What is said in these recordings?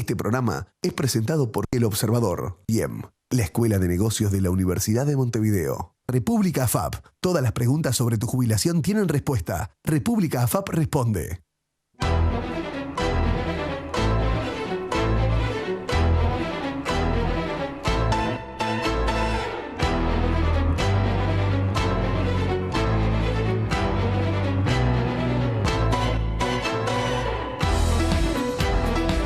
Este programa es presentado por El Observador, IEM, la Escuela de Negocios de la Universidad de Montevideo. República AFAP. Todas las preguntas sobre tu jubilación tienen respuesta. República AFAP responde.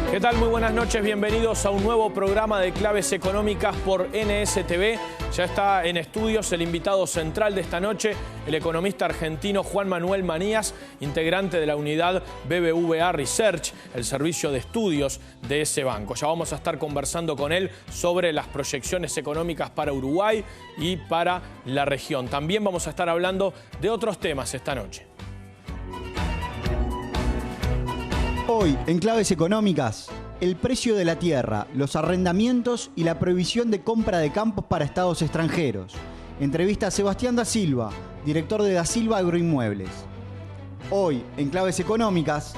¿Qué tal? Muy buenas noches, bienvenidos a un nuevo programa de Claves Económicas por NSTV. Ya está en estudios el invitado central de esta noche, el economista argentino Juan Manuel Manías, integrante de la unidad BBVA Research, el servicio de estudios de ese banco. Ya vamos a estar conversando con él sobre las proyecciones económicas para Uruguay y para la región. También vamos a estar hablando de otros temas esta noche. Hoy, en Claves Económicas, el precio de la tierra, los arrendamientos y la prohibición de compra de campos para estados extranjeros. Entrevista a Sebastián Da Silva, director de Da Silva Agroinmuebles. Hoy, en Claves Económicas,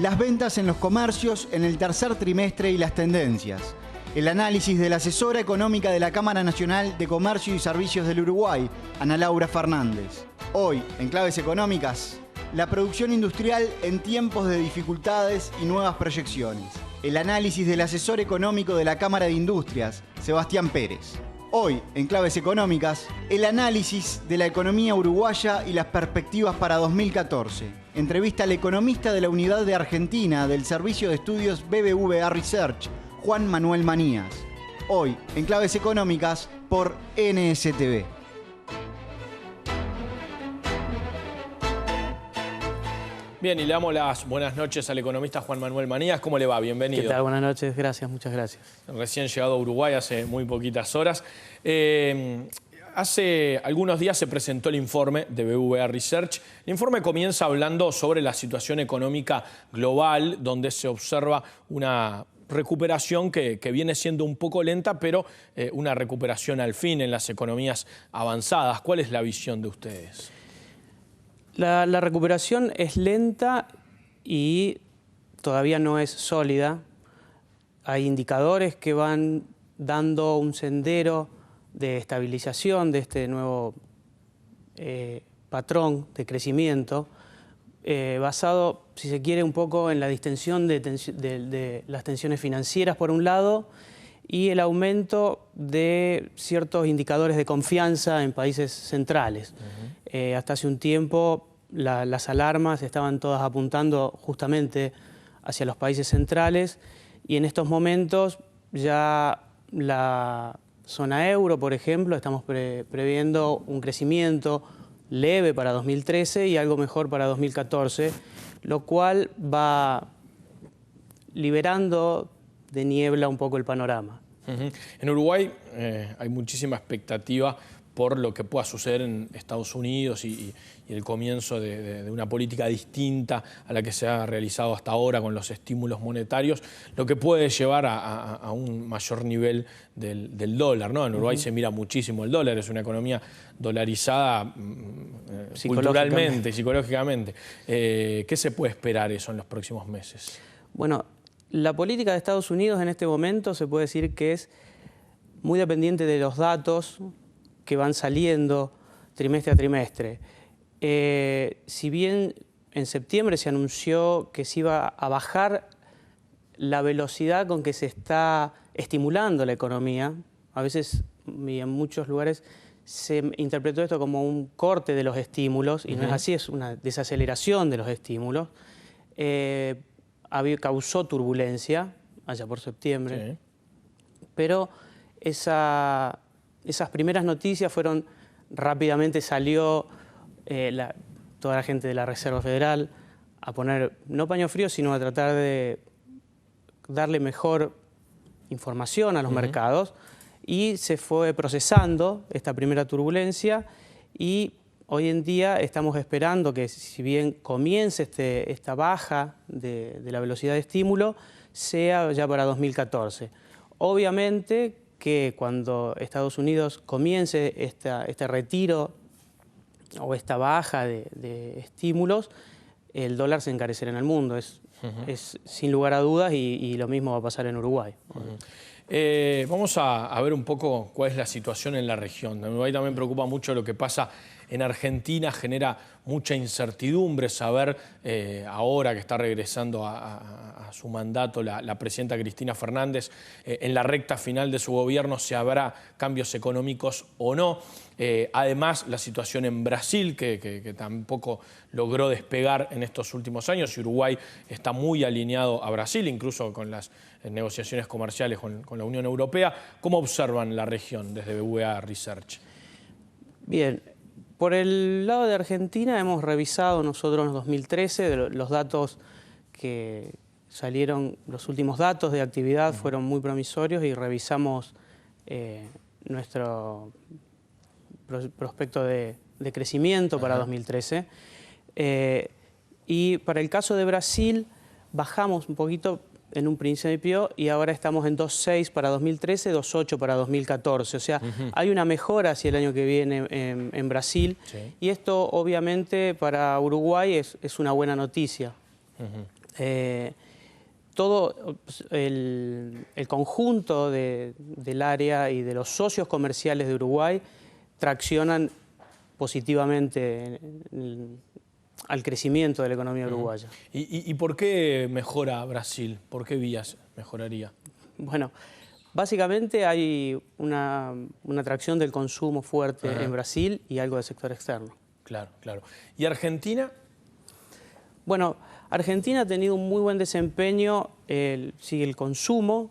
las ventas en los comercios en el tercer trimestre y las tendencias. El análisis de la asesora económica de la Cámara Nacional de Comercio y Servicios del Uruguay, Ana Laura Fernández. Hoy, en Claves Económicas, la producción industrial en tiempos de dificultades y nuevas proyecciones. El análisis del asesor económico de la Cámara de Industrias, Sebastián Pérez. Hoy, en Claves Económicas, el análisis de la economía uruguaya y las perspectivas para 2014. Entrevista al economista de la unidad de Argentina del Servicio de Estudios BBVA Research, Juan Manuel Manías. Hoy, en Claves Económicas, por NSTV. Bien, y le damos las buenas noches al economista Juan Manuel Manías. ¿Cómo le va? Bienvenido. ¿Qué tal? Buenas noches, gracias, muchas gracias. Recién llegado a Uruguay hace muy poquitas horas. Hace algunos días se presentó el informe de BBVA Research. El informe comienza hablando sobre la situación económica global, donde se observa una recuperación que viene siendo un poco lenta, pero una recuperación al fin en las economías avanzadas. ¿Cuál es la visión de ustedes? La recuperación es lenta y todavía no es sólida. Hay indicadores que van dando un sendero de estabilización de este nuevo patrón de crecimiento, basado, si se quiere, un poco en la distensión de las tensiones financieras por un lado y el aumento de ciertos indicadores de confianza en países centrales. Hasta hace un tiempo las alarmas estaban todas apuntando justamente hacia los países centrales y en estos momentos ya la zona euro, por ejemplo, estamos previendo un crecimiento leve para 2013 y algo mejor para 2014, lo cual va liberando de niebla un poco el panorama. En Uruguay hay muchísima expectativa por lo que pueda suceder en Estados Unidos y el comienzo de una política distinta a la que se ha realizado hasta ahora con los estímulos monetarios, lo que puede llevar a un mayor nivel del dólar, ¿no? En Uruguay se mira muchísimo el dólar, es una economía dolarizada culturalmente, psicológicamente. ¿Qué se puede esperar eso en los próximos meses? Bueno, la política de Estados Unidos en este momento se puede decir que es muy dependiente de los datos que van saliendo trimestre a trimestre. Si bien en septiembre se anunció que se iba a bajar la velocidad con que se está estimulando la economía, a veces y en muchos lugares se interpretó esto como un corte de los estímulos, y no es así, es una desaceleración de los estímulos. Causó turbulencia allá por septiembre, pero esas primeras noticias fueron, rápidamente salió toda la gente de la Reserva Federal a poner, no paño frío, sino a tratar de darle mejor información a los mercados, y se fue procesando esta primera turbulencia y hoy en día estamos esperando que, si bien comience esta baja de la velocidad de estímulo, sea ya para 2014. Obviamente que cuando Estados Unidos comience este retiro o esta baja de estímulos, el dólar se encarecerá en el mundo. Es Es sin lugar a dudas y lo mismo va a pasar en Uruguay. Vamos a ver un poco cuál es la situación en la región. En Uruguay también preocupa mucho lo que pasa en Argentina, genera mucha incertidumbre saber ahora que está regresando a su mandato la presidenta Cristina Fernández, en la recta final de su gobierno, si habrá cambios económicos o no. Además, la situación en Brasil, que tampoco logró despegar en estos últimos años, y Uruguay está muy alineado a Brasil, incluso con las negociaciones comerciales con la Unión Europea. ¿Cómo observan la región desde BBVA Research? Bien, por el lado de Argentina hemos revisado nosotros en 2013 los datos que salieron, los últimos datos de actividad fueron muy promisorios y revisamos nuestro prospecto de crecimiento para 2013. Y para el caso de Brasil bajamos un poquito en un principio y ahora estamos en 2,6 para 2013, 2,8 para 2014. O sea, hay una mejora hacia el año que viene en Brasil. Sí. Y esto obviamente para Uruguay es una buena noticia. Todo el conjunto del área y de los socios comerciales de Uruguay traccionan positivamente al crecimiento de la economía uruguaya. ¿Y por qué mejora Brasil? ¿Por qué vías mejoraría? Bueno, básicamente hay una atracción del consumo fuerte en Brasil y algo del sector externo. Claro, claro. ¿Y Argentina? Bueno, Argentina ha tenido un muy buen desempeño, sigue el consumo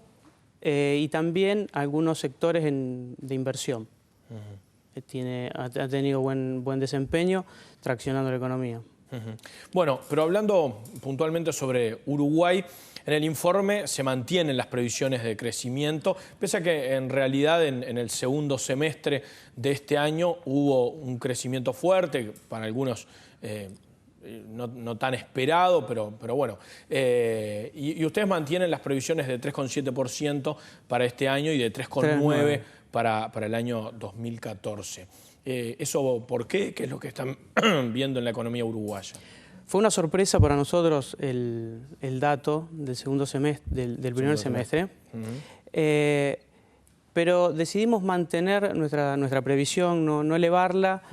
y también algunos sectores de inversión. Ha tenido buen desempeño traccionando la economía. Bueno, pero hablando puntualmente sobre Uruguay, en el informe se mantienen las previsiones de crecimiento, pese a que en realidad en el segundo semestre de este año hubo un crecimiento fuerte, para algunos no tan esperado, pero bueno. Y ustedes mantienen las previsiones de 3,7% para este año y de 3,9% para el año 2014. ¿Eso por qué? ¿Qué es lo que están viendo en la economía uruguaya? Fue una sorpresa para nosotros el dato del segundo semestre, del primer semestre. Pero decidimos mantener nuestra previsión, no elevarla,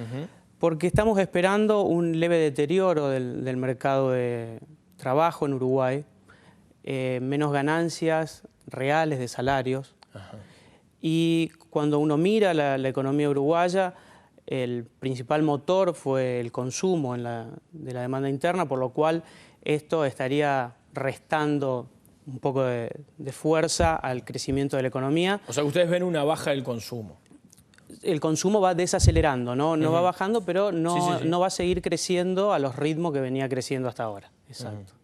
porque estamos esperando un leve deterioro del mercado de trabajo en Uruguay, menos ganancias reales de salarios. Y cuando uno mira la economía uruguaya, el principal motor fue el consumo de la demanda interna, por lo cual esto estaría restando un poco de fuerza al crecimiento de la economía. O sea, ustedes ven una baja del consumo. El consumo va desacelerando, no va bajando, pero no va a seguir creciendo a los ritmos que venía creciendo hasta ahora. Exacto.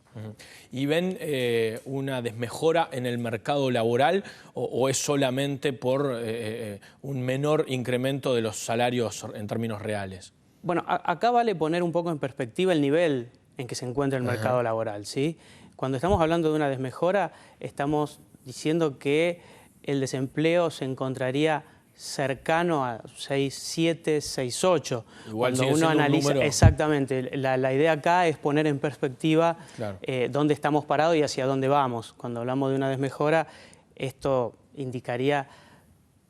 ¿Y ven una desmejora en el mercado laboral o es solamente por un menor incremento de los salarios en términos reales? Bueno, acá vale poner un poco en perspectiva el nivel en que se encuentra el mercado laboral, ¿sí? Cuando estamos hablando de una desmejora, estamos diciendo que el desempleo se encontraría cercano a 6,7, 6,8. Igual cuando uno analiza exactamente, la idea acá es poner en perspectiva dónde estamos parados y hacia dónde vamos. Cuando hablamos de una desmejora, esto indicaría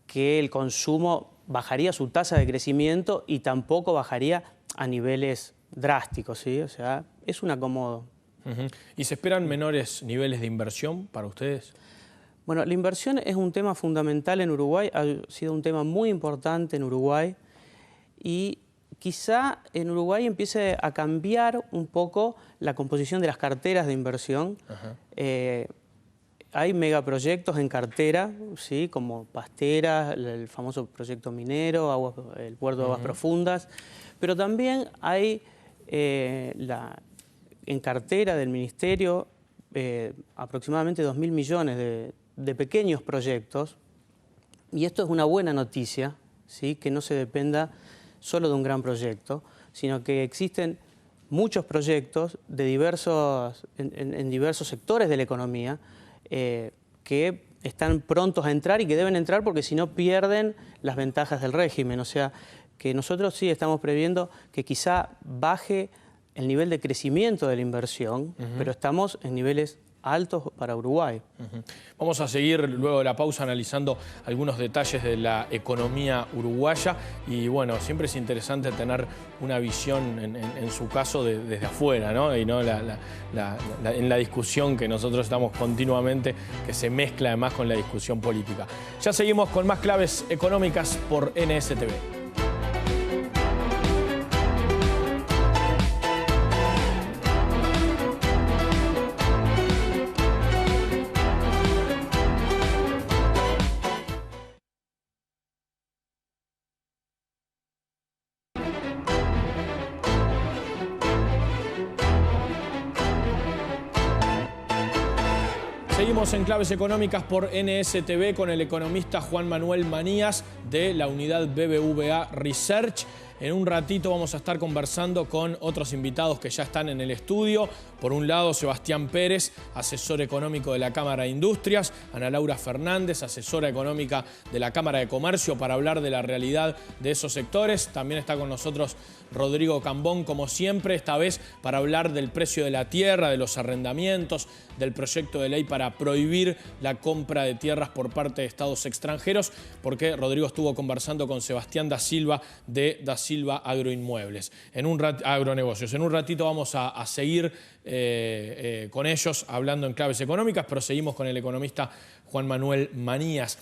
que el consumo bajaría su tasa de crecimiento y tampoco bajaría a niveles drásticos, ¿sí? O sea, es un acomodo. ¿Y se esperan menores niveles de inversión para ustedes? Bueno, la inversión es un tema fundamental en Uruguay, ha sido un tema muy importante en Uruguay y quizá en Uruguay empiece a cambiar un poco la composición de las carteras de inversión. Hay megaproyectos en cartera, ¿sí? Como Pastera, el famoso proyecto minero, el puerto de aguas profundas, pero también hay en cartera del Ministerio aproximadamente 2.000 millones de pequeños proyectos, y esto es una buena noticia, ¿sí? Que no se dependa solo de un gran proyecto, sino que existen muchos proyectos en diversos sectores de la economía que están prontos a entrar y que deben entrar porque si no pierden las ventajas del régimen. O sea, que nosotros sí estamos previendo que quizá baje el nivel de crecimiento de la inversión, pero estamos en niveles altos para Uruguay. Vamos a seguir luego de la pausa analizando algunos detalles de la economía uruguaya y bueno, siempre es interesante tener una visión en su caso desde afuera, ¿no? Y no en la discusión que nosotros estamos continuamente, que se mezcla además con la discusión política. Ya seguimos con más claves económicas por NSTV. Seguimos en Claves Económicas por NSTV con el economista Juan Manuel Manías de la unidad BBVA Research. En un ratito vamos a estar conversando con otros invitados que ya están en el estudio. Por un lado, Sebastián Pérez, asesor económico de la Cámara de Industrias, Ana Laura Fernández, asesora económica de la Cámara de Comercio, para hablar de la realidad de esos sectores. También está con nosotros Rodrigo Cambón, como siempre, esta vez para hablar del precio de la tierra, de los arrendamientos, del proyecto de ley para prohibir la compra de tierras por parte de estados extranjeros, porque Rodrigo estuvo conversando con Sebastián da Silva de Da Silva Agroinmuebles, Agronegocios. En un ratito vamos a seguir con ellos hablando en Claves Económicas, pero seguimos con el economista Juan Manuel Manías.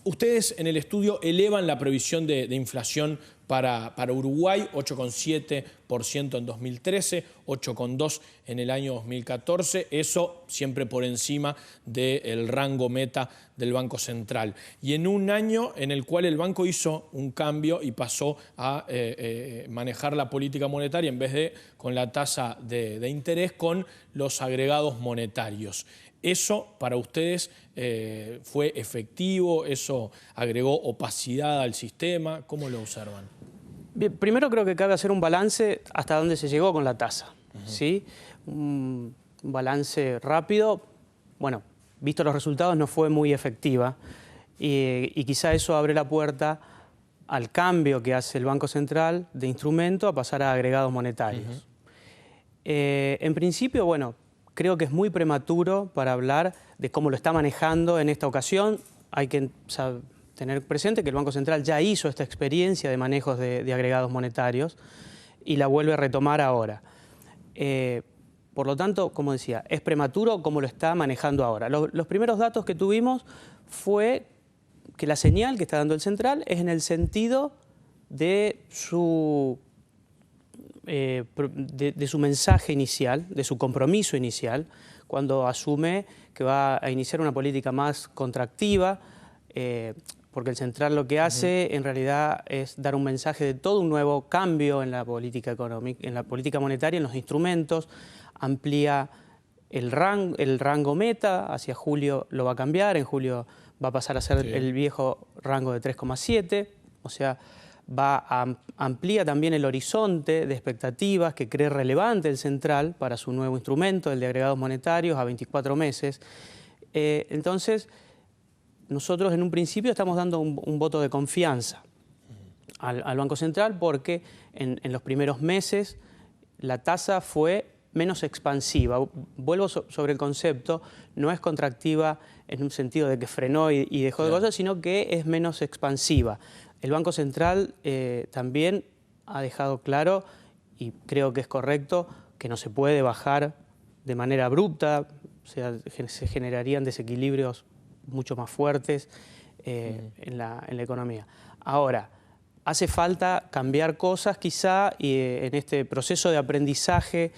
Ustedes en el estudio elevan la previsión de inflación para Uruguay, 8,7% en 2013, 8,2% en el año 2014, eso siempre por encima del rango meta del Banco Central. Y en un año en el cual el banco hizo un cambio y pasó a manejar la política monetaria en vez de con la tasa de interés, con los agregados monetarios. ¿Eso para ustedes fue efectivo? ¿Eso agregó opacidad al sistema? ¿Cómo lo observan? Bien, primero creo que cabe hacer un balance hasta dónde se llegó con la tasa. ¿Sí? Un balance rápido. Bueno, visto los resultados, no fue muy efectiva. Y quizá eso abre la puerta al cambio que hace el Banco Central de instrumento a pasar a agregados monetarios. En principio, bueno, creo que es muy prematuro para hablar de cómo lo está manejando en esta ocasión. Hay que tener presente que el Banco Central ya hizo esta experiencia de manejos de agregados monetarios y la vuelve a retomar ahora. Por lo tanto, como decía, es prematuro cómo lo está manejando ahora. Los primeros datos que tuvimos fue que la señal que está dando el Central es en el sentido de su mensaje inicial, de su compromiso inicial, cuando asume que va a iniciar una política más contractiva, porque el Central lo que hace en realidad es dar un mensaje de todo un nuevo cambio en la política económica, en la política monetaria, en los instrumentos, amplía el rango meta, hacia julio lo va a cambiar, en julio va a pasar a ser el viejo rango de 3,7, o sea, amplía también el horizonte de expectativas que cree relevante el Central para su nuevo instrumento, el de agregados monetarios, a 24 meses. Entonces, nosotros en un principio estamos dando un voto de confianza al Banco Central porque en los primeros meses la tasa fue menos expansiva. Vuelvo sobre el concepto, no es contractiva en un sentido de que frenó y dejó de cosas, sino que es menos expansiva. El Banco Central también ha dejado claro, y creo que es correcto, que no se puede bajar de manera abrupta, o sea, se generarían desequilibrios mucho más fuertes en la economía. Ahora, hace falta cambiar cosas quizá en este proceso de aprendizaje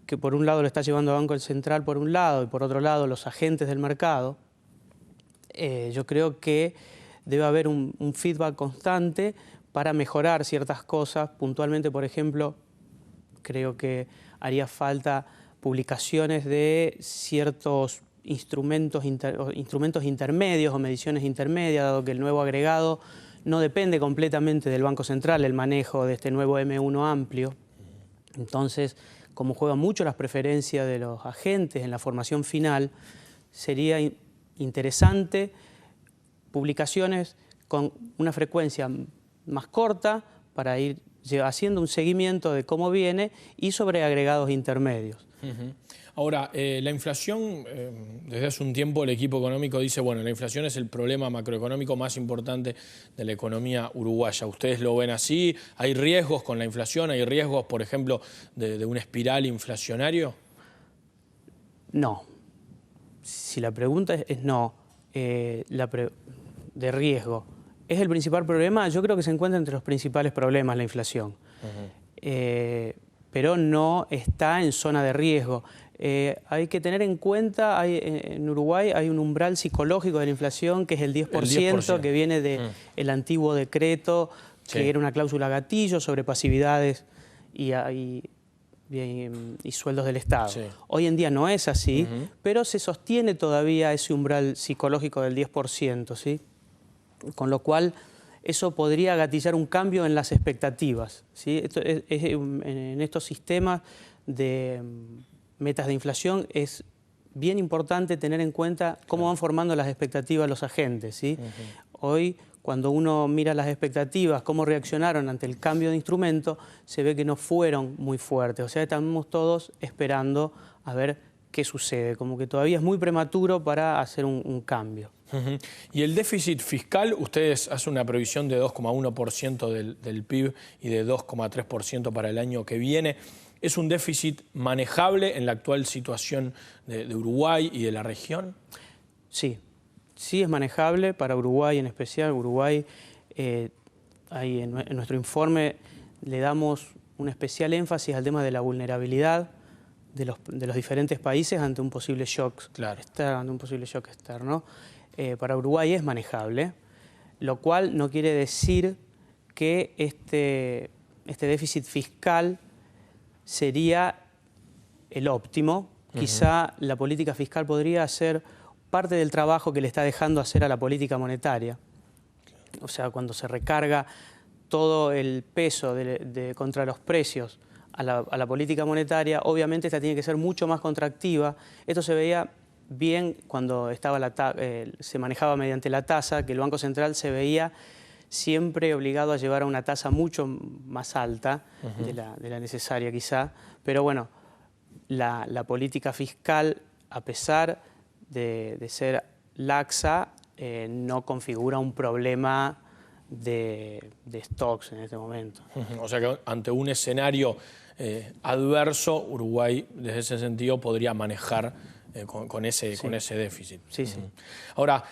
que por un lado lo está llevando el Banco Central por un lado y por otro lado los agentes del mercado. Yo creo que debe haber un feedback constante para mejorar ciertas cosas. Puntualmente, por ejemplo, creo que haría falta publicaciones de ciertos instrumentos intermedios o mediciones intermedias, dado que el nuevo agregado no depende completamente del Banco Central, el manejo de este nuevo M1 amplio. Entonces, como juegan mucho las preferencias de los agentes en la formación final, sería interesante publicaciones con una frecuencia más corta para ir haciendo un seguimiento de cómo viene y sobre agregados intermedios. Ahora, la inflación, desde hace un tiempo el equipo económico dice, bueno, la inflación es el problema macroeconómico más importante de la economía uruguaya. ¿Ustedes lo ven así? ¿Hay riesgos con la inflación? ¿Hay riesgos, por ejemplo, de un espiral inflacionario? No. Si la pregunta es no, de riesgo. ¿Es el principal problema? Yo creo que se encuentra entre los principales problemas la inflación. Pero no está en zona de riesgo. Hay que tener en cuenta, en Uruguay hay un umbral psicológico de la inflación que es el 10%, el 10%. Que viene del antiguo decreto, que era una cláusula gatillo sobre pasividades y sueldos del Estado. Sí. Hoy en día no es así, pero se sostiene todavía ese umbral psicológico del 10%, ¿sí? Con lo cual eso podría gatillar un cambio en las expectativas, ¿sí? En estos sistemas de metas de inflación es bien importante tener en cuenta cómo van formando las expectativas los agentes, ¿sí? Hoy, cuando uno mira las expectativas, cómo reaccionaron ante el cambio de instrumento, se ve que no fueron muy fuertes. O sea, estamos todos esperando a ver qué sucede, como que todavía es muy prematuro para hacer un cambio. Y el déficit fiscal, ustedes hacen una previsión de 2,1% del PIB y de 2,3% para el año que viene. ¿Es un déficit manejable en la actual situación de Uruguay y de la región? Sí, sí es manejable para Uruguay en especial. Uruguay, en nuestro informe le damos un especial énfasis al tema de la vulnerabilidad de los diferentes países ante un posible shock externo. Para Uruguay es manejable, lo cual no quiere decir que este déficit fiscal sería el óptimo. Quizá la política fiscal podría ser parte del trabajo que le está dejando hacer a la política monetaria. O sea, cuando se recarga todo el peso contra los precios a la política monetaria, obviamente esta tiene que ser mucho más contractiva. Esto se veía bien cuando se manejaba mediante la tasa, que el Banco Central se veía siempre obligado a llevar a una tasa mucho más alta de la necesaria quizá. Pero bueno, la política fiscal, a pesar de ser laxa, no configura un problema de stocks en este momento. O sea que ante un escenario adverso, Uruguay, desde ese sentido, podría manejar con ese déficit. Sí, sí. Ahora,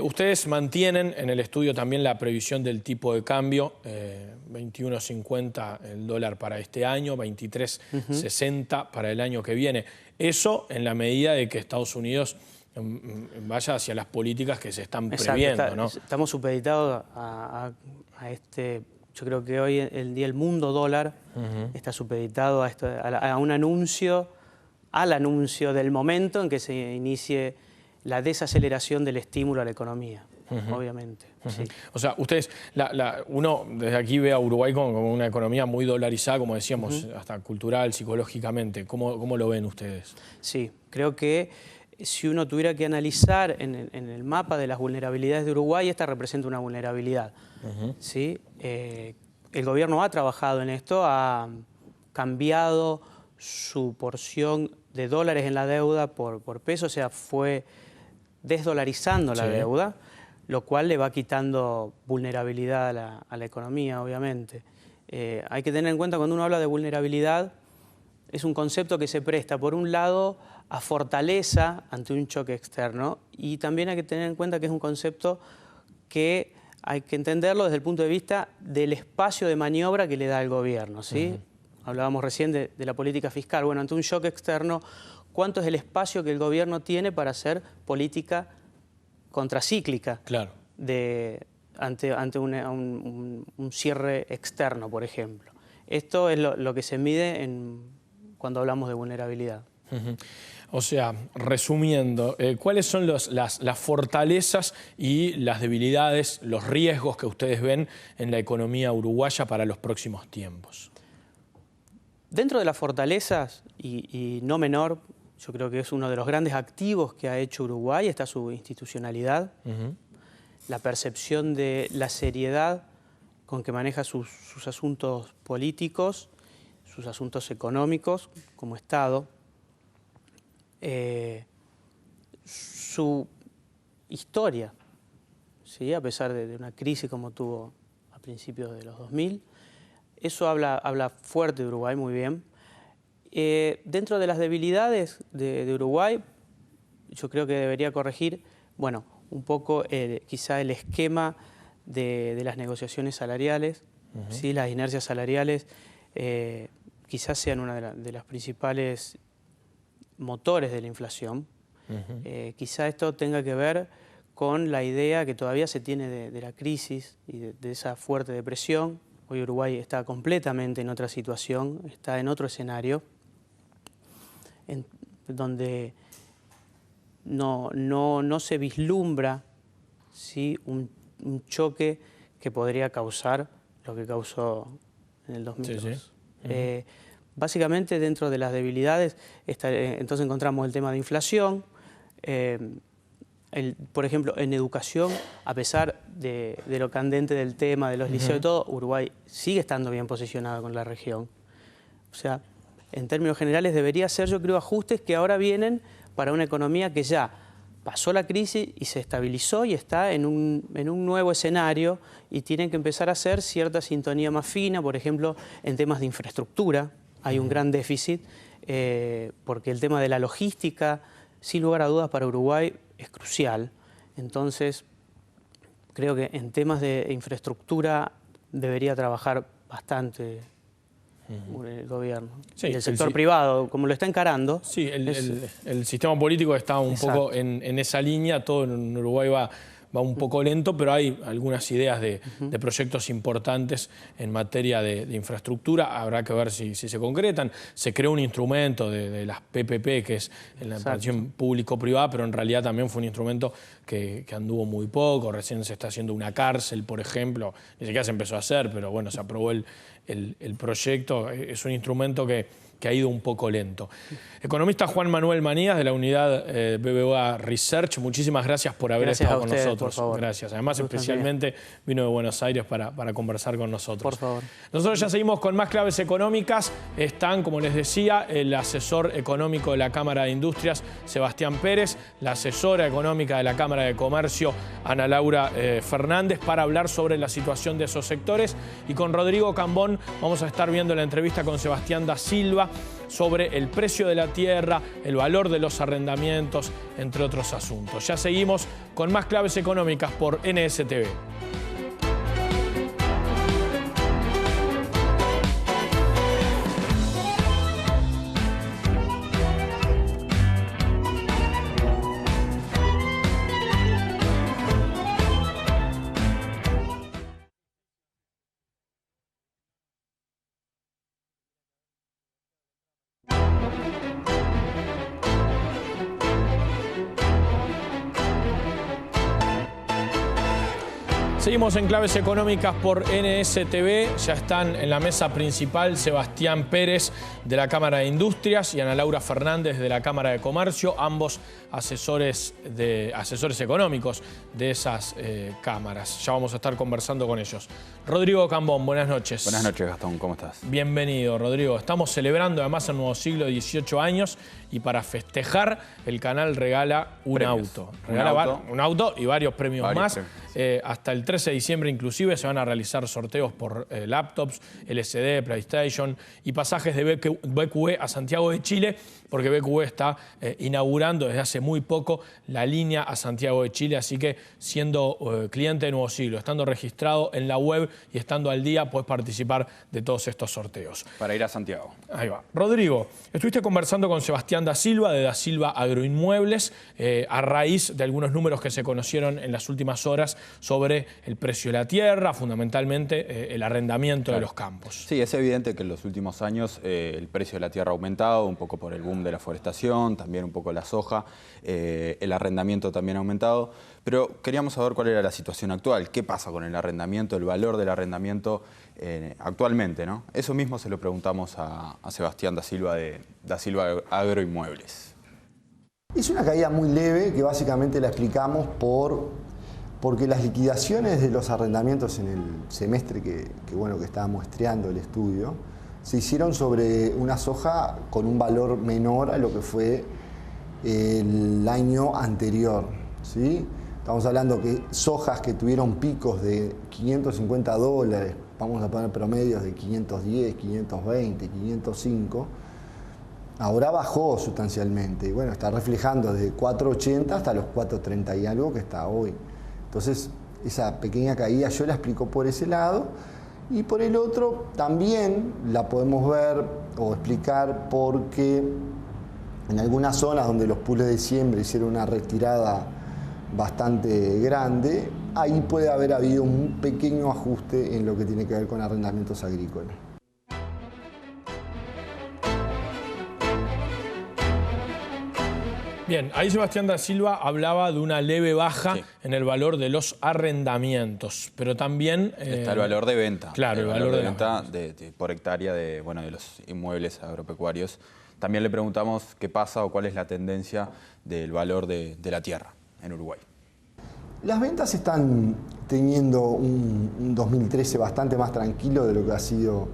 ustedes mantienen en el estudio también la previsión del tipo de cambio, 21.50 el dólar para este año, 23.60 para el año que viene. Eso en la medida de que Estados Unidos vaya hacia las políticas que se están previendo, ¿no? Estamos supeditados a yo creo que hoy el día el mundo dólar está supeditado a un anuncio, al anuncio del momento en que se inicie la desaceleración del estímulo a la economía, obviamente. Sí. O sea, ustedes, uno desde aquí ve a Uruguay como una economía muy dolarizada, como decíamos, hasta cultural, psicológicamente. ¿Cómo lo ven ustedes? Sí, creo que si uno tuviera que analizar en el mapa de las vulnerabilidades de Uruguay, esta representa una vulnerabilidad. ¿Sí? El gobierno ha trabajado en esto, ha cambiado su porción de dólares en la deuda por peso, o sea, fue desdolarizando la deuda, lo cual le va quitando vulnerabilidad a la economía, obviamente. Hay que tener en cuenta, cuando uno habla de vulnerabilidad, es un concepto que se presta, por un lado, a fortaleza ante un choque externo, y también hay que tener en cuenta que es un concepto que hay que entenderlo desde el punto de vista del espacio de maniobra que le da el gobierno, ¿sí? Hablábamos recién de la política fiscal. Bueno, ante un shock externo, ¿cuánto es el espacio que el gobierno tiene para hacer política contracíclica? Claro. Ante un cierre externo, por ejemplo. Esto es lo que se mide cuando hablamos de vulnerabilidad. O sea, resumiendo, ¿cuáles son las fortalezas y las debilidades, los riesgos que ustedes ven en la economía uruguaya para los próximos tiempos? Dentro de las fortalezas, y no menor, yo creo que es uno de los grandes activos que ha hecho Uruguay, está su institucionalidad, la percepción de la seriedad con que maneja sus asuntos políticos, sus asuntos económicos como Estado, su historia, ¿sí? A pesar de una crisis como tuvo a principios de los 2000, eso habla fuerte de Uruguay, muy bien. Dentro de las debilidades de Uruguay, yo creo que debería corregir, bueno, un poco quizá el esquema de las negociaciones salariales, ¿sí? Las inercias salariales quizás sean una de las principales motores de la inflación. Quizá esto tenga que ver con la idea que todavía se tiene de la crisis y de esa fuerte depresión. Hoy Uruguay está completamente en otra situación, está en otro escenario, donde no se vislumbra, ¿sí? un choque que podría causar lo que causó en el 2002. Sí, sí. Básicamente, dentro de las debilidades, entonces encontramos el tema de inflación. Por ejemplo, en educación, a pesar de lo candente del tema, de los liceos y todo, Uruguay sigue estando bien posicionado con la región. O sea, en términos generales debería ser, yo creo, ajustes que ahora vienen para una economía que ya pasó la crisis y se estabilizó y está en un nuevo escenario, y tienen que empezar a hacer cierta sintonía más fina, por ejemplo, en temas de infraestructura. Hay un gran déficit, porque el tema de la logística, sin lugar a dudas, para Uruguay es crucial. Entonces, creo que en temas de infraestructura debería trabajar bastante el gobierno. Sí, y el sector privado, como lo está encarando. Sí, el sistema político está un poco en esa línea. Todo en Uruguay va un poco lento, pero hay algunas ideas de proyectos importantes en materia de infraestructura. Habrá que ver si se concretan. Se creó un instrumento de las PPP, que es la inversión público-privada, pero en realidad también fue un instrumento que anduvo muy poco. Recién se está haciendo una cárcel, por ejemplo. Ni siquiera se empezó a hacer, pero bueno, se aprobó el proyecto. Es un instrumento que ha ido un poco lento. Economista Juan Manuel Manías, de la unidad BBVA Research, muchísimas gracias por haber estado con nosotros. Por favor. Gracias. Además, especialmente vino de Buenos Aires para conversar con nosotros. Por favor. Nosotros ya seguimos con más claves económicas. Están, como les decía, el asesor económico de la Cámara de Industrias, Sebastián Pérez, la asesora económica de la Cámara de Comercio, Ana Laura Fernández, para hablar sobre la situación de esos sectores. Y con Rodrigo Cambón vamos a estar viendo la entrevista con Sebastián da Silva sobre el precio de la tierra, el valor de los arrendamientos, entre otros asuntos. Ya seguimos con más claves económicas por NSTV. Seguimos en Claves Económicas por NSTV. Ya están en la mesa principal Sebastián Pérez, de la Cámara de Industrias, y Ana Laura Fernández, de la Cámara de Comercio, ambos asesores económicos de esas cámaras. Ya vamos a estar conversando con ellos. Rodrigo Cambón, buenas noches. Buenas noches, Gastón, ¿cómo estás? Bienvenido, Rodrigo. Estamos celebrando además el nuevo siglo, 18 años, y para festejar el canal regala un auto. Regala un auto y varios premios más. Hasta el 13 de diciembre inclusive se van a realizar sorteos por laptops, LCD, PlayStation y pasajes de BQE a Santiago de Chile, porque BQE está inaugurando desde hace muy poco la línea a Santiago de Chile, así que siendo cliente de Nuevo Siglo, estando registrado en la web y estando al día, puedes participar de todos estos sorteos. Para ir a Santiago. Ahí va. Rodrigo, estuviste conversando con Sebastián da Silva, de da Silva Agroinmuebles, a raíz de algunos números que se conocieron en las últimas horas sobre el precio de la tierra, fundamentalmente el arrendamiento de los campos. Sí, es evidente que en los últimos años el precio de la tierra ha aumentado, un poco por el boom de la forestación, también un poco la soja, el arrendamiento también ha aumentado, pero queríamos saber cuál era la situación actual, qué pasa con el arrendamiento, el valor del arrendamiento actualmente, ¿no? Eso mismo se lo preguntamos a Sebastián da Silva, de da Silva Agroinmuebles. Es una caída muy leve que básicamente la explicamos por porque las liquidaciones de los arrendamientos en el semestre que estaba muestreando el estudio se hicieron sobre una soja con un valor menor a lo que fue el año anterior, ¿sí? Estamos hablando que sojas que tuvieron picos de $550, vamos a poner promedios de 510, 520, 505, ahora bajó sustancialmente y bueno, está reflejando desde 4.80 hasta los 4.30 y algo que está hoy. Entonces, esa pequeña caída yo la explico por ese lado y por el otro también la podemos ver o explicar porque en algunas zonas donde los pools de siembra hicieron una retirada bastante grande, ahí puede haber habido un pequeño ajuste en lo que tiene que ver con arrendamientos agrícolas. Bien, ahí Sebastián da Silva hablaba de una leve baja en el valor de los arrendamientos, pero también... está el valor de venta. Claro, el valor de venta por hectárea de los inmuebles agropecuarios. También le preguntamos qué pasa o cuál es la tendencia del valor de la tierra en Uruguay. Las ventas están teniendo un 2013 bastante más tranquilo de lo que ha sido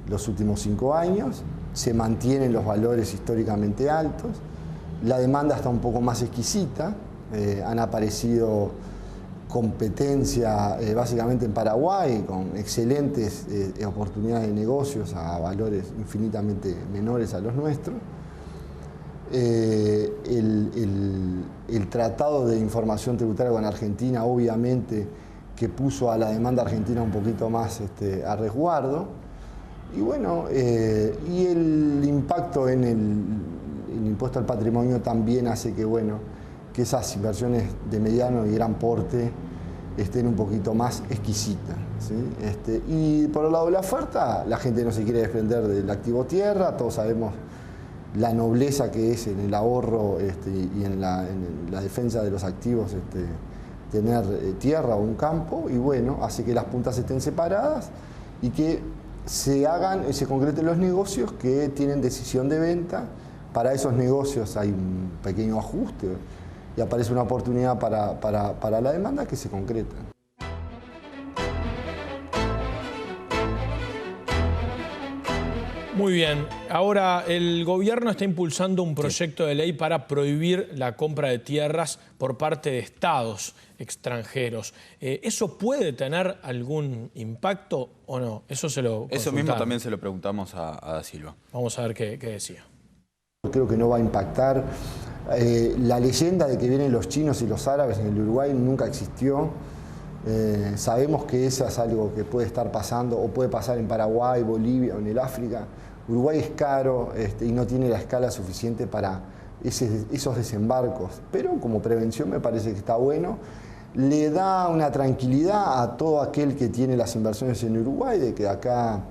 los últimos 5 años. Se mantienen los valores históricamente altos. La demanda está un poco más exquisita. Han aparecido competencia básicamente en Paraguay con excelentes oportunidades de negocios a valores infinitamente menores a los nuestros. El tratado de información tributaria con Argentina obviamente que puso a la demanda argentina un poquito más a resguardo y bueno, y el impacto en el impuesto al patrimonio también hace que que esas inversiones de mediano y gran porte estén un poquito más exquisitas, ¿sí? Y por el lado de la oferta, la gente no se quiere desprender del activo tierra, todos sabemos la nobleza que es en el ahorro y en la defensa de los activos tener tierra o un campo, y bueno, hace que las puntas estén separadas y que se concreten los negocios que tienen decisión de venta. Para esos negocios hay un pequeño ajuste y aparece una oportunidad para la demanda que se concreta. Muy bien. Ahora, el gobierno está impulsando un proyecto de ley para prohibir la compra de tierras por parte de estados extranjeros. ¿Eso puede tener algún impacto o no? Eso mismo también se lo preguntamos a Da Silva. Vamos a ver qué decía. Creo que no va a impactar. La leyenda de que vienen los chinos y los árabes en el Uruguay nunca existió. Sabemos que eso es algo que puede estar pasando o puede pasar en Paraguay, Bolivia o en el África. Uruguay es caro y no tiene la escala suficiente para esos desembarcos, pero como prevención me parece que está bueno. Le da una tranquilidad a todo aquel que tiene las inversiones en Uruguay de que acá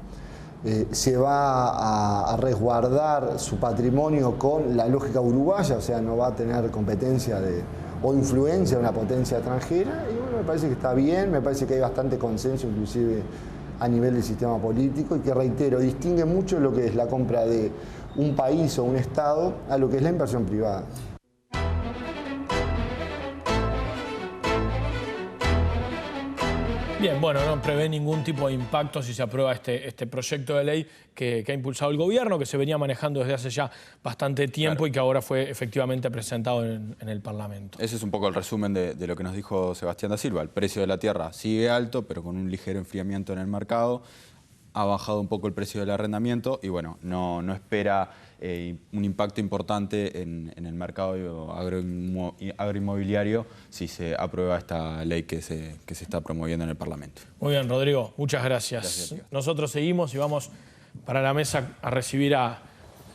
se va a resguardar su patrimonio con la lógica uruguaya, o sea, no va a tener competencia o influencia de una potencia extranjera, y bueno, me parece que está bien, me parece que hay bastante consenso inclusive a nivel del sistema político y que, reitero, distingue mucho lo que es la compra de un país o un estado a lo que es la inversión privada. Bien, bueno, no prevé ningún tipo de impacto si se aprueba este proyecto de ley que ha impulsado el gobierno, que se venía manejando desde hace ya bastante tiempo y que ahora fue efectivamente presentado en el Parlamento. Ese es un poco el resumen de lo que nos dijo Sebastián da Silva. El precio de la tierra sigue alto, pero con un ligero enfriamiento en el mercado. Ha bajado un poco el precio del arrendamiento y bueno, no espera un impacto importante en el mercado agroinmobiliario si se aprueba esta ley que se está promoviendo en el Parlamento. Muy bien, Rodrigo, muchas gracias. Nosotros seguimos y vamos para la mesa a recibir a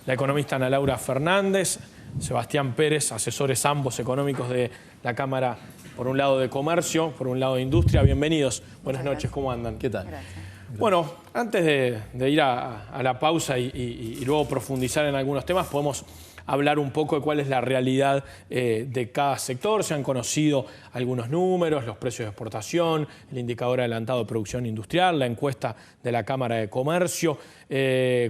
la economista Ana Laura Fernández, Sebastián Pérez, asesores ambos económicos de la Cámara, por un lado de Comercio, por un lado de Industria. Bienvenidos. Buenas noches, ¿cómo andan? ¿Qué tal? Gracias. Bueno, antes de ir a la pausa y luego profundizar en algunos temas, podemos hablar un poco de cuál es la realidad de cada sector. Se han conocido algunos números, los precios de exportación, el indicador adelantado de producción industrial, la encuesta de la Cámara de Comercio.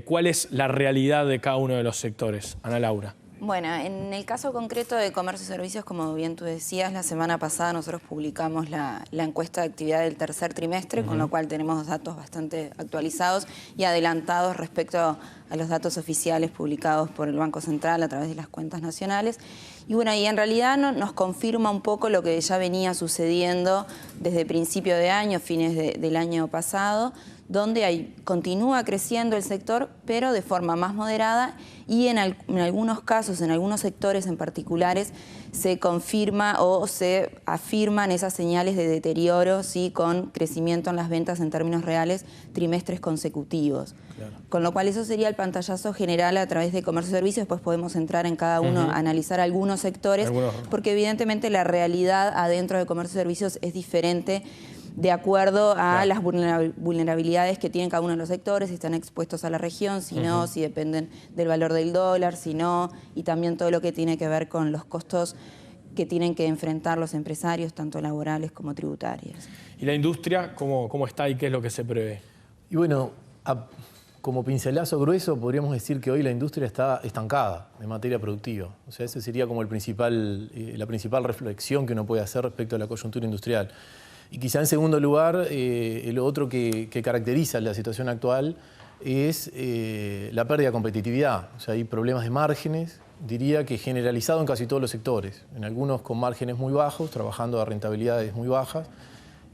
¿Cuál es la realidad de cada uno de los sectores? Ana Laura. Bueno, en el caso concreto de comercio y servicios, como bien tú decías, la semana pasada nosotros publicamos la encuesta de actividad del tercer trimestre, con lo cual tenemos datos bastante actualizados y adelantados respecto a los datos oficiales publicados por el Banco Central a través de las cuentas nacionales. Y bueno, y en realidad nos confirma un poco lo que ya venía sucediendo desde principio de año, fines del año pasado, donde continúa creciendo el sector, pero de forma más moderada, y en algunos casos, en algunos sectores en particulares, se confirma o se afirman esas señales de deterioro, ¿sí?, con crecimiento en las ventas en términos reales trimestres consecutivos. Claro. Con lo cual eso sería el pantallazo general a través de comercio y servicios. Después podemos entrar en cada uno, a analizar algunos sectores, porque evidentemente la realidad adentro de comercio y servicios es diferente de acuerdo a las vulnerabilidades que tienen cada uno de los sectores, si están expuestos a la región, si no, si dependen del valor del dólar, si no, y también todo lo que tiene que ver con los costos que tienen que enfrentar los empresarios, tanto laborales como tributarios. ¿Y la industria cómo está y qué es lo que se prevé? Y bueno, como pincelazo grueso podríamos decir que hoy la industria está estancada en materia productiva. O sea, esa sería como la principal reflexión que uno puede hacer respecto a la coyuntura industrial. Y quizá en segundo lugar, lo otro que caracteriza la situación actual es la pérdida de competitividad. O sea, hay problemas de márgenes, diría que generalizado en casi todos los sectores. En algunos con márgenes muy bajos, trabajando a rentabilidades muy bajas,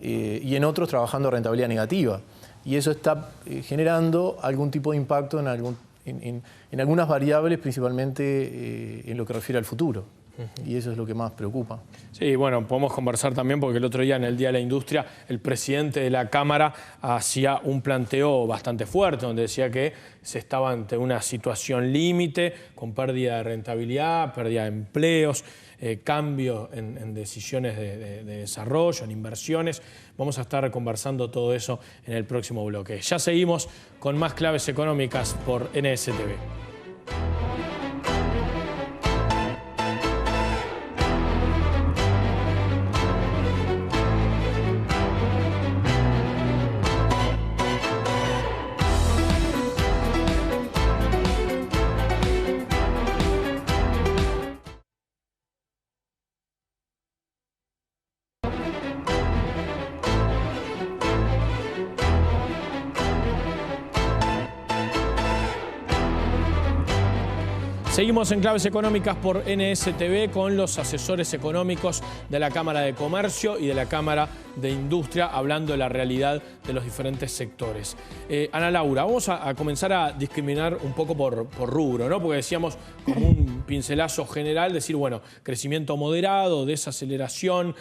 y en otros trabajando a rentabilidad negativa. Y eso está generando algún tipo de impacto en algunas variables, principalmente en lo que refiere al futuro. Y eso es lo que más preocupa. Sí, bueno, podemos conversar también porque el otro día en el Día de la Industria el presidente de la Cámara hacía un planteo bastante fuerte donde decía que se estaba ante una situación límite con pérdida de rentabilidad, pérdida de empleos, cambio en decisiones de desarrollo, en inversiones. Vamos a estar conversando todo eso en el próximo bloque. Ya seguimos con más claves económicas por NSTV. Seguimos en Claves Económicas por NSTV con los asesores económicos de la Cámara de Comercio y de la Cámara de Industria, hablando de la realidad de los diferentes sectores. Ana Laura, vamos a comenzar a discriminar un poco por rubro, ¿no? Porque decíamos como un pincelazo general, decir, bueno, crecimiento moderado, desaceleración,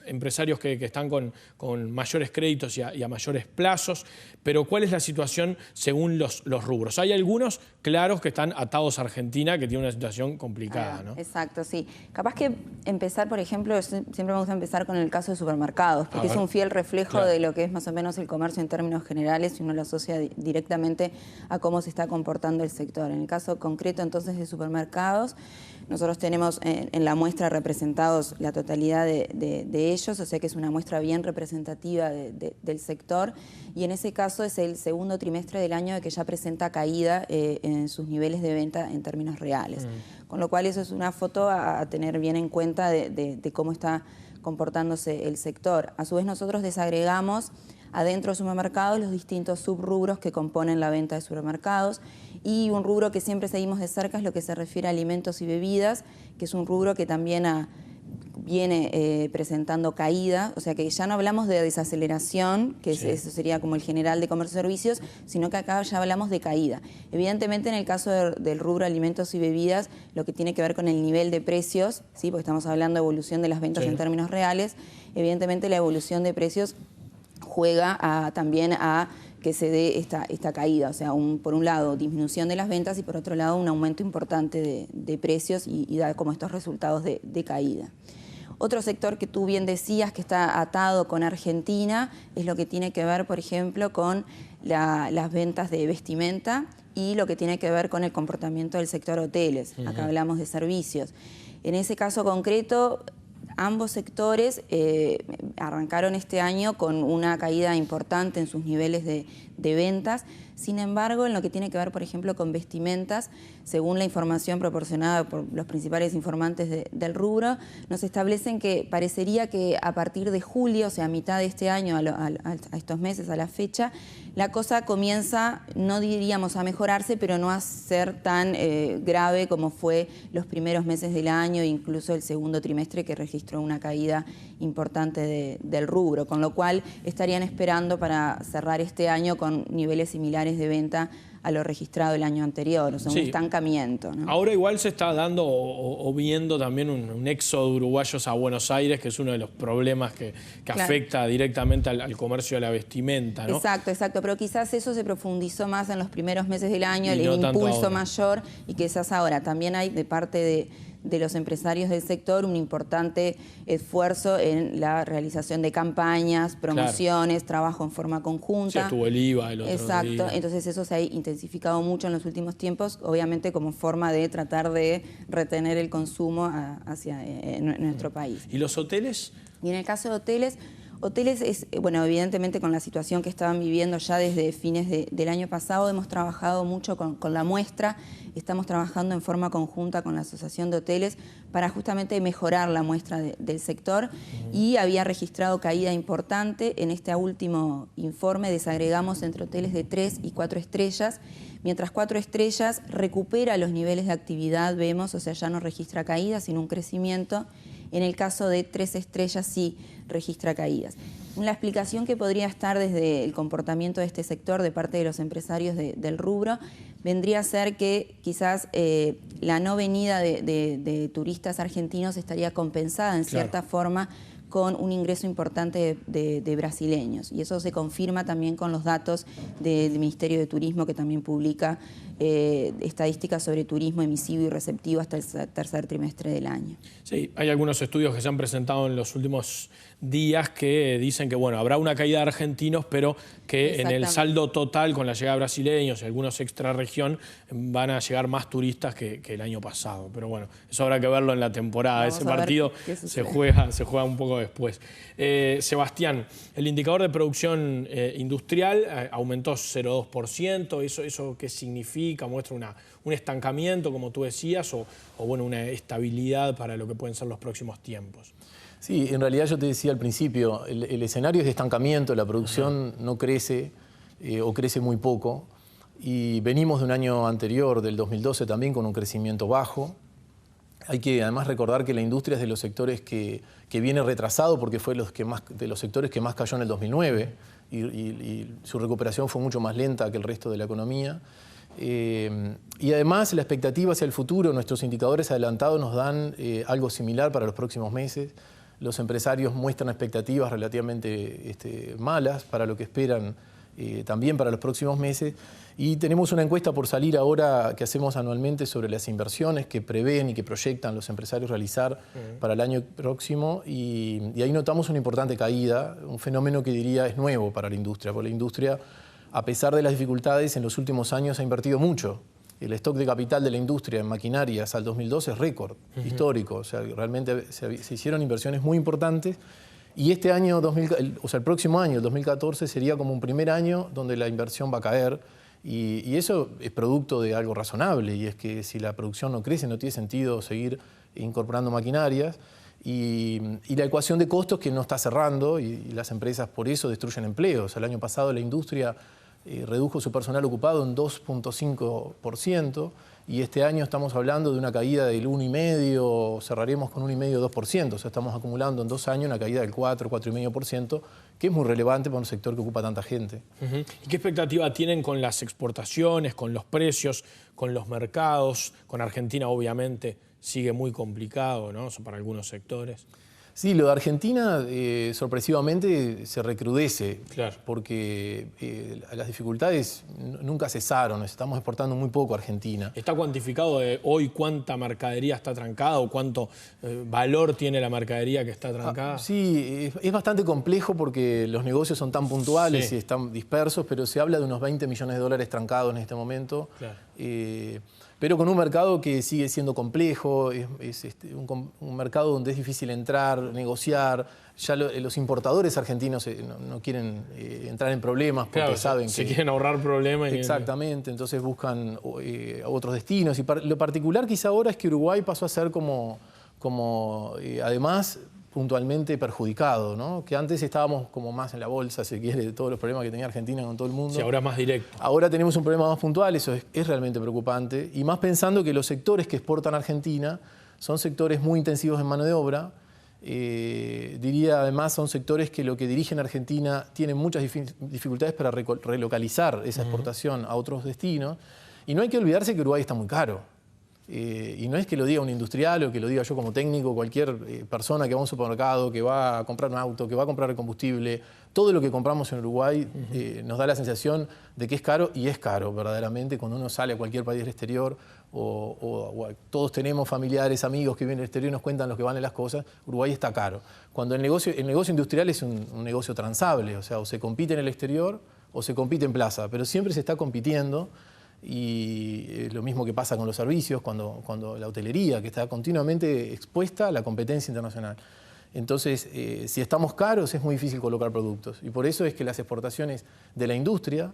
empresarios que están con mayores créditos y a mayores plazos, pero ¿cuál es la situación según los rubros? Hay algunos claros que están atados a Argentina, que tiene una situación complicada, ¿no? Exacto, sí. Capaz que empezar, por ejemplo, siempre me gusta empezar con el caso de supermercados, porque es un fiel reflejo de lo que es más o menos el comercio en términos generales, y uno lo asocia directamente a cómo se está comportando el sector. En el caso concreto, entonces, de supermercados, nosotros tenemos en la muestra representados la totalidad de ellos, o sea que es una muestra bien representativa del sector, y en ese caso es el segundo trimestre del año de que ya presenta caída en sus niveles de venta en términos reales. Con lo cual eso es una foto a tener bien en cuenta de cómo está comportándose el sector. A su vez nosotros desagregamos adentro de supermercados los distintos subrubros que componen la venta de supermercados, y un rubro que siempre seguimos de cerca es lo que se refiere a alimentos y bebidas, que es un rubro que también viene presentando caída, o sea que ya no hablamos de desaceleración, que eso sería como el general de comercio y servicios, sino que acá ya hablamos de caída. Evidentemente en el caso del rubro alimentos y bebidas, lo que tiene que ver con el nivel de precios, ¿sí? Porque estamos hablando de evolución de las ventas en términos reales, evidentemente la evolución de precios juega también a que se dé esta caída, o sea, por un lado disminución de las ventas y por otro lado un aumento importante de precios y da como estos resultados de caída. Otro sector que tú bien decías que está atado con Argentina es lo que tiene que ver, por ejemplo, con las ventas de vestimenta y lo que tiene que ver con el comportamiento del sector hoteles. Acá hablamos de servicios. En ese caso concreto, ambos sectores arrancaron este año con una caída importante en sus niveles de ventas. Sin embargo, en lo que tiene que ver, por ejemplo, con vestimentas, según la información proporcionada por los principales informantes del rubro, nos establecen que parecería que a partir de julio, o sea, a mitad de este año, a estos meses, a la fecha, la cosa comienza, no diríamos a mejorarse, pero no a ser tan grave como fue los primeros meses del año, incluso el segundo trimestre, que registró una caída importante del rubro, con lo cual estarían esperando para cerrar este año con niveles similares de venta a lo registrado el año anterior, o sea, un estancamiento, ¿no? Ahora igual se está dando o viendo también un éxodo de uruguayos a Buenos Aires, que es uno de los problemas que afecta directamente al comercio de la vestimenta, ¿no? Exacto, pero quizás eso se profundizó más en los primeros meses del año, el impulso mayor, y quizás ahora también hay de parte de los empresarios del sector un importante esfuerzo en la realización de campañas, promociones, trabajo en forma conjunta. Sí, estuvo el IVA el otro día. Entonces eso se ha intensificado mucho en los últimos tiempos, obviamente como forma de tratar de retener el consumo hacia nuestro país. ¿Y los hoteles? Y en el caso de hoteles es, bueno, evidentemente con la situación que estaban viviendo ya desde fines del año pasado, hemos trabajado mucho con la muestra, estamos trabajando en forma conjunta con la Asociación de Hoteles para justamente mejorar la muestra del sector y había registrado caída importante. En este último informe desagregamos entre hoteles de 3 y 4 estrellas, mientras 4 estrellas recupera los niveles de actividad, vemos, o sea, ya no registra caídas, sino un crecimiento. En el caso de 3 estrellas sí registra caídas. La explicación que podría estar desde el comportamiento de este sector de parte de los empresarios del rubro vendría a ser que quizás la no venida de turistas argentinos estaría compensada en cierta forma con un ingreso importante de brasileños. Y eso se confirma también con los datos del Ministerio de Turismo, que también publica estadísticas sobre turismo emisivo y receptivo hasta el tercer trimestre del año. Sí, hay algunos estudios que se han presentado en los últimos días que dicen que bueno, habrá una caída de argentinos, pero que en el saldo total con la llegada de brasileños y algunos extrarregión van a llegar más turistas que el año pasado. Pero bueno, eso habrá que verlo en la temporada. Vamos ese partido se juega un poco después. Sebastián, el indicador de producción industrial aumentó 0,2%. ¿Eso qué significa? ¿Muestra un estancamiento, como tú decías, o bueno, una estabilidad para lo que pueden ser los próximos tiempos? Sí, en realidad yo te decía al principio, el escenario es de estancamiento, la producción no crece o crece muy poco, y venimos de un año anterior, del 2012, también con un crecimiento bajo. Hay que además recordar que la industria es de los sectores que viene retrasado porque fue de los sectores que más cayó en el 2009 y su recuperación fue mucho más lenta que el resto de la economía. Y además la expectativa hacia el futuro, nuestros indicadores adelantados nos dan algo similar para los próximos meses. Los empresarios muestran expectativas relativamente malas para lo que esperan también para los próximos meses. Y tenemos una encuesta por salir ahora que hacemos anualmente sobre las inversiones que prevén y que proyectan los empresarios realizar para el año próximo. Y ahí notamos una importante caída, un fenómeno que diría es nuevo para la industria, porque la industria, a pesar de las dificultades, en los últimos años ha invertido mucho. El stock de capital de la industria en maquinarias al 2012 es récord histórico. O sea, realmente se hicieron inversiones muy importantes. Y este año, el próximo año, el 2014, sería como un primer año donde la inversión va a caer. Y eso es producto de algo razonable. Y es que si la producción no crece, no tiene sentido seguir incorporando maquinarias. Y la ecuación de costos que no está cerrando y las empresas por eso destruyen empleos. El año pasado la industria redujo su personal ocupado en 2,5% y este año estamos hablando de una caída del 1,5%, cerraremos con 1,5-2%, o sea, estamos acumulando en 2 años una caída del 4,5%, que es muy relevante para un sector que ocupa tanta gente. ¿Y qué expectativa tienen con las exportaciones, con los precios, con los mercados? Con Argentina obviamente sigue muy complicado, ¿no? Para algunos sectores. Sí, lo de Argentina sorpresivamente se recrudece, porque las dificultades nunca cesaron, estamos exportando muy poco a Argentina. ¿Está cuantificado hoy cuánta mercadería está trancada o cuánto valor tiene la mercadería que está trancada? Sí, es bastante complejo porque los negocios son tan puntuales y están dispersos, pero se habla de unos 20 millones de dólares trancados en este momento. pero con un mercado que sigue siendo complejo, es un mercado donde es difícil entrar, negociar. Ya los importadores argentinos no quieren entrar en problemas porque saben se que... quieren ahorrar problemas. Exactamente, entonces buscan otros destinos. Y lo particular quizá ahora es que Uruguay pasó a ser además puntualmente perjudicado, ¿no? Que antes estábamos como más en la bolsa, si quiere, de todos los problemas que tenía Argentina con todo el mundo. Sí, ahora más directo. Ahora tenemos un problema más puntual, eso es realmente preocupante, y más pensando que los sectores que exportan a Argentina son sectores muy intensivos en mano de obra. Diría además son sectores que lo que dirigen a Argentina tienen muchas dificultades para relocalizar esa exportación a otros destinos, y no hay que olvidarse que Uruguay está muy caro. Y no es que lo diga un industrial o que lo diga yo como técnico, cualquier persona que va a un supermercado, que va a comprar un auto, que va a comprar el combustible, todo lo que compramos en Uruguay nos da la sensación de que es caro, y es caro verdaderamente cuando uno sale a cualquier país del exterior o todos tenemos familiares, amigos que vienen del exterior y nos cuentan lo que valen las cosas. Uruguay está caro. Cuando el negocio industrial es un negocio transable, o sea, o se compite en el exterior o se compite en plaza, pero siempre se está compitiendo. Y lo mismo que pasa con los servicios, cuando la hotelería, que está continuamente expuesta a la competencia internacional. Entonces, si estamos caros, es muy difícil colocar productos. Y por eso es que las exportaciones de la industria,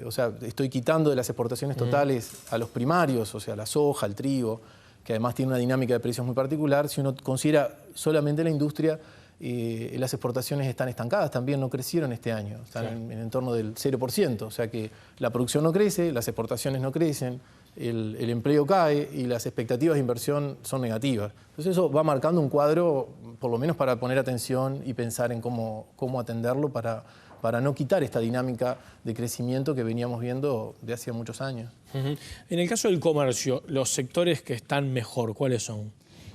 o sea, estoy quitando de las exportaciones totales a los primarios, o sea, la soja, el trigo, que además tiene una dinámica de precios muy particular. Si uno considera solamente la industria, las exportaciones están estancadas, también no crecieron este año, están en torno del 0%, o sea que la producción no crece, las exportaciones no crecen, el empleo cae y las expectativas de inversión son negativas. Entonces eso va marcando un cuadro, por lo menos para poner atención y pensar en cómo atenderlo para no quitar esta dinámica de crecimiento que veníamos viendo de hace muchos años. En el caso del comercio, los sectores que están mejor, ¿cuáles son?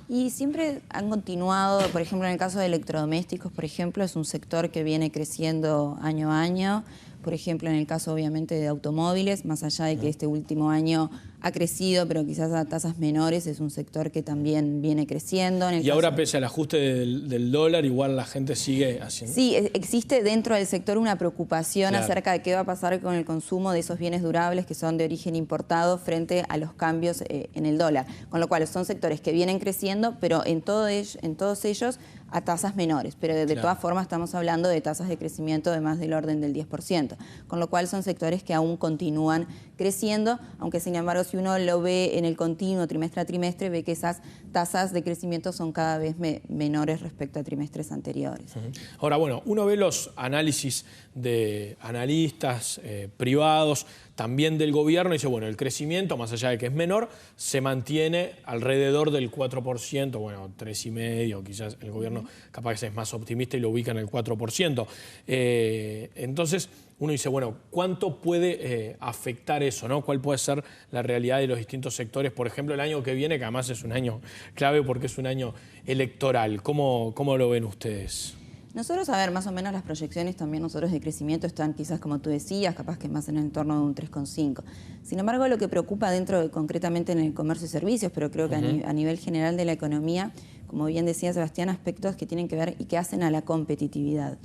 Y siempre han continuado, por ejemplo, en el caso de electrodomésticos, por ejemplo, es un sector que viene creciendo año a año. Por ejemplo, en el caso obviamente de automóviles, más allá de que este último año ha crecido, pero quizás a tasas menores, es un sector que también viene creciendo. Y ahora, pese al ajuste del dólar, igual la gente sigue haciendo. Sí, existe dentro del sector una preocupación acerca de qué va a pasar con el consumo de esos bienes durables que son de origen importado frente a los cambios en el dólar. Con lo cual son sectores que vienen creciendo, pero en todos ellos a tasas menores. Pero de todas formas estamos hablando de tasas de crecimiento de más del orden del 10%. Con lo cual son sectores que aún continúan creciendo, aunque sin embargo si uno lo ve en el continuo trimestre a trimestre, ve que esas tasas de crecimiento son cada vez menores respecto a trimestres anteriores. Ahora, bueno, uno ve los análisis de analistas privados, también del gobierno, y dice, bueno, el crecimiento, más allá de que es menor, se mantiene alrededor del 4%, bueno, 3,5%, quizás el gobierno capaz que es más optimista y lo ubica en el 4%. Entonces, uno dice, bueno, ¿cuánto puede afectar eso, ¿no? ¿Cuál puede ser la realidad de los distintos sectores? Por ejemplo, el año que viene, que además es un año clave porque es un año electoral. ¿Cómo lo ven ustedes? Nosotros, a ver, más o menos las proyecciones también nosotros de crecimiento están quizás, como tú decías, capaz que más en el entorno de un 3,5. Sin embargo, lo que preocupa concretamente en el comercio y servicios, pero creo que a nivel general de la economía, como bien decía Sebastián, aspectos que tienen que ver y que hacen a la competitividad.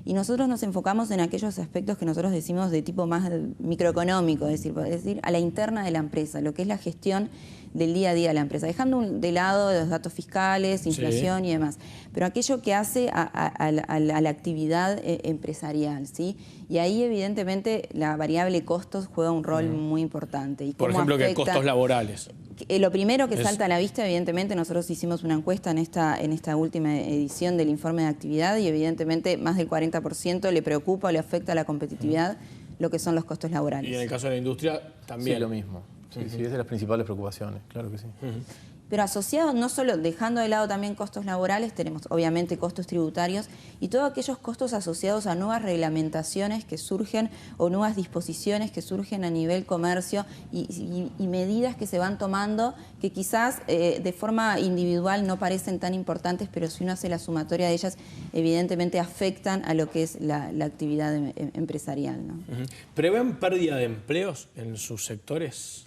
Y nosotros nos enfocamos en aquellos aspectos que nosotros decimos de tipo más microeconómico, es decir, a la interna de la empresa, lo que es la gestión del día a día de la empresa, dejando de lado los datos fiscales, inflación y demás, pero aquello que hace a la actividad empresarial, ¿sí? Y ahí evidentemente la variable costos juega un rol muy importante. Y por ejemplo, que costos laborales. Lo primero que salta a la vista, evidentemente, nosotros hicimos una encuesta en esta última edición del informe de actividad y evidentemente más del 40% le preocupa o le afecta a la competitividad lo que son los costos laborales. Y en el caso de la industria también. Sí, lo mismo. Sí, es de las principales preocupaciones, claro que sí. Pero asociados, no solo dejando de lado también costos laborales, tenemos obviamente costos tributarios y todos aquellos costos asociados a nuevas reglamentaciones que surgen o nuevas disposiciones que surgen a nivel comercio y medidas que se van tomando que quizás de forma individual no parecen tan importantes, pero si uno hace la sumatoria de ellas, evidentemente afectan a lo que es la actividad empresarial, ¿no? ¿Prevén pérdida de empleos en sus sectores?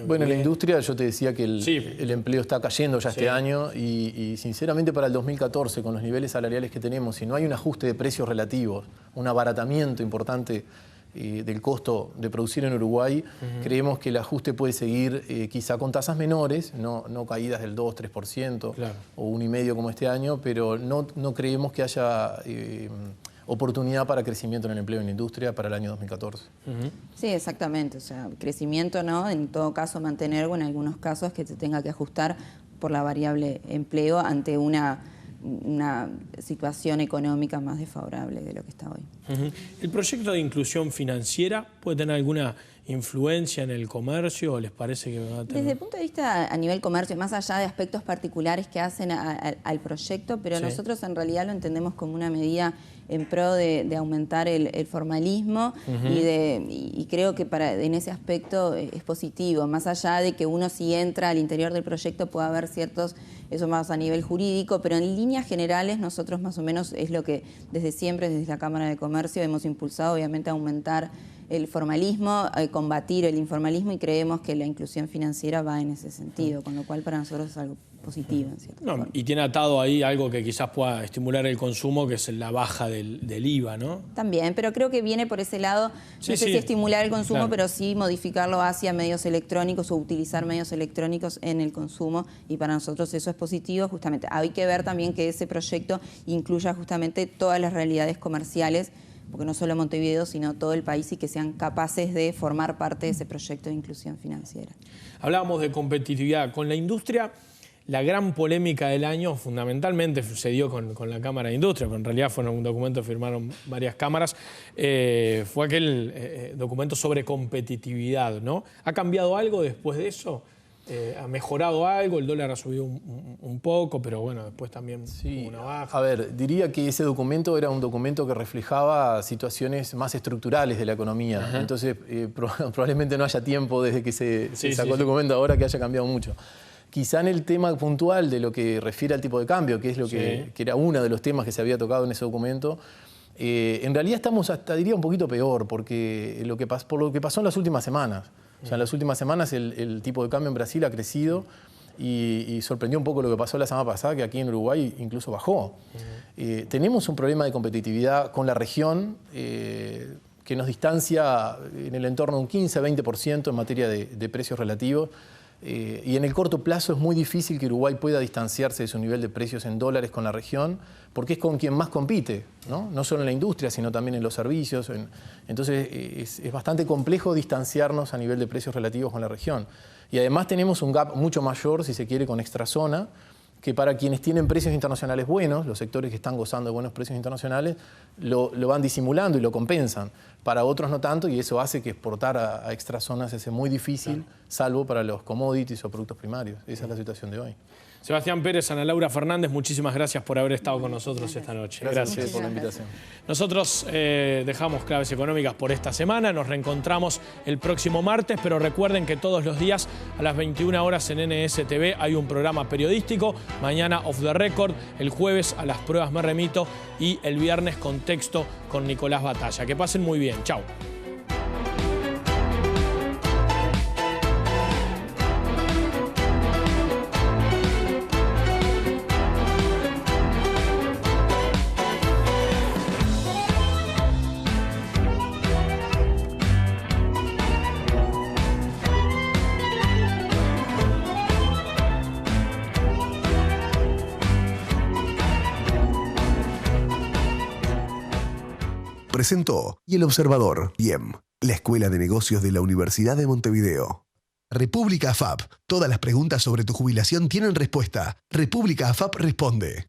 Bueno, en la industria yo te decía que el empleo está cayendo ya este año y sinceramente para el 2014, con los niveles salariales que tenemos, si no hay un ajuste de precios relativos, un abaratamiento importante del costo de producir en Uruguay, creemos que el ajuste puede seguir quizá con tasas menores, no caídas del 2, 3% claro, o 1,5% como este año, pero no creemos que haya oportunidad para crecimiento en el empleo en la industria para el año 2014. Sí, exactamente. O sea, crecimiento no, en todo caso mantener, o en algunos casos que se tenga que ajustar por la variable empleo ante una situación económica más desfavorable de lo que está hoy. ¿El proyecto de inclusión financiera puede tener alguna influencia en el comercio o les parece que va a tener? Desde el punto de vista a nivel comercio, más allá de aspectos particulares que hacen al proyecto, pero sí, nosotros en realidad lo entendemos como una medida en pro de aumentar el formalismo y creo que en ese aspecto es positivo, más allá de que uno si entra al interior del proyecto pueda haber ciertos, eso más a nivel jurídico, pero en líneas generales nosotros más o menos es lo que desde siempre, desde la Cámara de Comercio hemos impulsado, obviamente aumentar el formalismo, combatir el informalismo y creemos que la inclusión financiera va en ese sentido, con lo cual para nosotros es algo positivo en cierta forma. Y tiene atado ahí algo que quizás pueda estimular el consumo, que es la baja del IVA, ¿no? También, pero creo que viene por ese lado, no sé si estimular el consumo, claro, pero sí modificarlo hacia medios electrónicos o utilizar medios electrónicos en el consumo y para nosotros eso es positivo justamente. Hay que ver también que ese proyecto incluya justamente todas las realidades comerciales, porque no solo Montevideo, sino todo el país y que sean capaces de formar parte de ese proyecto de inclusión financiera. Hablábamos de competitividad. Con la industria, la gran polémica del año fundamentalmente se dio con la Cámara de Industria, pero en realidad fue un documento que firmaron varias cámaras, fue aquel documento sobre competitividad, ¿no? ¿Ha cambiado algo después de eso? ¿Ha mejorado algo? El dólar ha subido un poco, pero bueno, después también hubo una baja. A ver, diría que ese documento era un documento que reflejaba situaciones más estructurales de la economía. Entonces, probablemente no haya tiempo desde que se sacó el documento ahora que haya cambiado mucho. Quizá en el tema puntual de lo que refiere al tipo de cambio, que es lo que era uno de los temas que se había tocado en ese documento, en realidad estamos hasta, diría, un poquito peor, porque por lo que pasó en las últimas semanas. O sea, en las últimas semanas el tipo de cambio en Brasil ha crecido y sorprendió un poco lo que pasó la semana pasada, que aquí en Uruguay incluso bajó. Tenemos un problema de competitividad con la región que nos distancia en el entorno de un 15-20% en materia de precios relativos. Y en el corto plazo es muy difícil que Uruguay pueda distanciarse de su nivel de precios en dólares con la región, porque es con quien más compite, no solo en la industria, sino también en los servicios. Entonces es bastante complejo distanciarnos a nivel de precios relativos con la región. Y además tenemos un gap mucho mayor, si se quiere, con extrazona, que para quienes tienen precios internacionales buenos, los sectores que están gozando de buenos precios internacionales, lo van disimulando y lo compensan. Para otros no tanto, y eso hace que exportar a extrazonas es muy difícil, salvo para los commodities o productos primarios. Esa es la situación de hoy. Sebastián Pérez, Ana Laura Fernández, muchísimas gracias por haber estado con nosotros esta noche. Gracias por la invitación. Nosotros dejamos Claves Económicas por esta semana, nos reencontramos el próximo martes, pero recuerden que todos los días a las 21 horas en NSTV hay un programa periodístico, mañana Off the Record, el jueves a Las Pruebas Me Remito y el viernes Contexto con Nicolás Batalla. Que pasen muy bien, chau. Presentó Y el Observador, IEM, la Escuela de Negocios de la Universidad de Montevideo. República AFAP. Todas las preguntas sobre tu jubilación tienen respuesta. República AFAP responde.